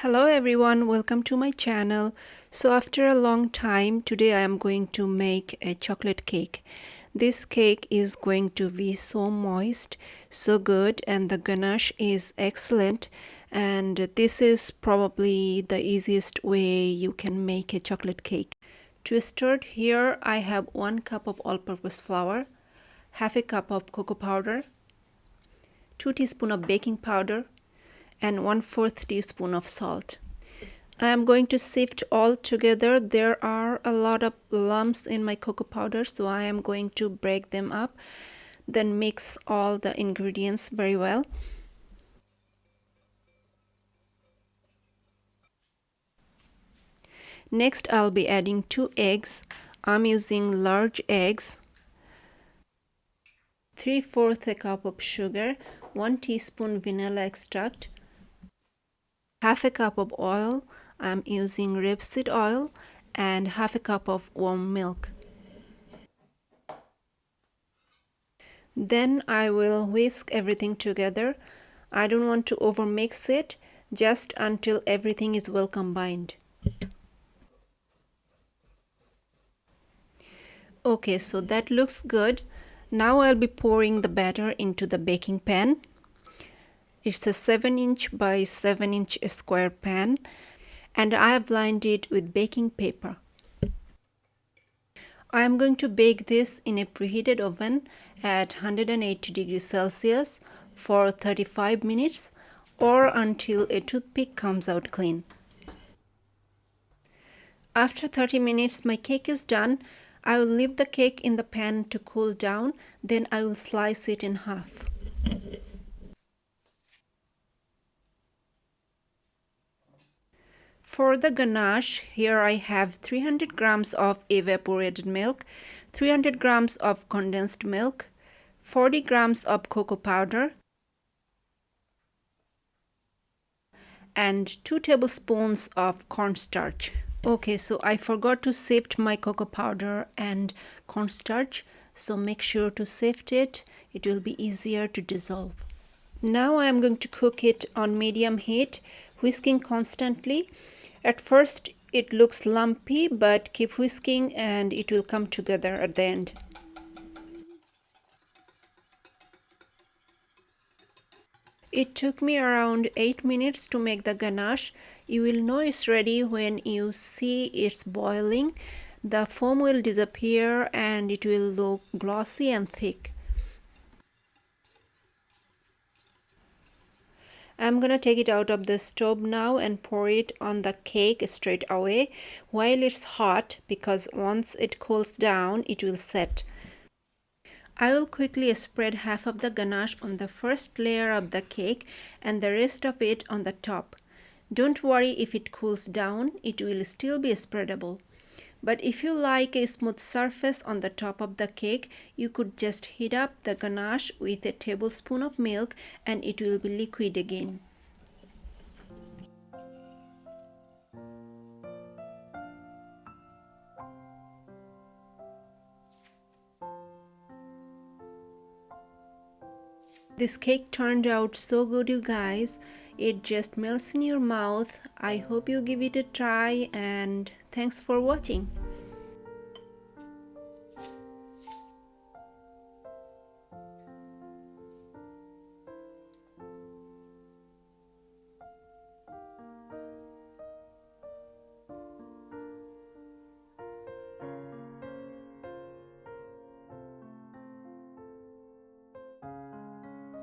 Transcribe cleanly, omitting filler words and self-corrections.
Hello everyone, welcome to my channel. So after a long time, today I am going to make a chocolate cake. This cake is going to be so moist, so good, and the ganache is excellent. And this is probably the easiest way you can make a chocolate cake. To start, here I have 1 cup of all-purpose flour, half a cup of cocoa powder, 2 teaspoons of baking powder, and 1/4 teaspoon of salt. I am going to sift all together. There are a lot of lumps in my cocoa powder, so I am going to break them up, then mix all the ingredients very well. Next, I'll be adding 2 eggs. I'm using large eggs, 3/4 a cup of sugar, 1 teaspoon vanilla extract, half a cup of oil. I'm using rapeseed oil, and half a cup of warm milk. Then I will whisk everything together. I don't want to overmix it, just until everything is well combined. Okay, so that looks good. Now I'll be pouring the batter into the baking pan. It's a 7-inch by 7-inch square pan, and I have lined it with baking paper. I am going to bake this in a preheated oven at 180 degrees Celsius for 35 minutes or until a toothpick comes out clean. After 30 minutes my cake is done. I will leave the cake in the pan to cool down, then I will slice it in half. For the ganache, here I have 300 grams of evaporated milk, 300 grams of condensed milk, 40 grams of cocoa powder, and 2 tablespoons of cornstarch. Okay, so I forgot to sift my cocoa powder and cornstarch, so make sure to sift it. It will be easier to dissolve. Now I am going to cook it on medium heat, whisking constantly. At first it looks lumpy, but keep whisking and it will come together at the end. It took me around 8 minutes to make the ganache. You will know it's ready when you see it's boiling. The foam will disappear and it will look glossy and thick. I'm gonna take it out of the stove now and pour it on the cake straight away while it's hot, because once it cools down it will set. I will quickly spread half of the ganache on the first layer of the cake and the rest of it on the top. Don't worry if it cools down, it will still be spreadable. But if you like a smooth surface on the top of the cake, you could just heat up the ganache with a tablespoon of milk and it will be liquid again. This cake turned out so good, you guys. It just melts in your mouth. I hope you give it a try, and thanks for watching.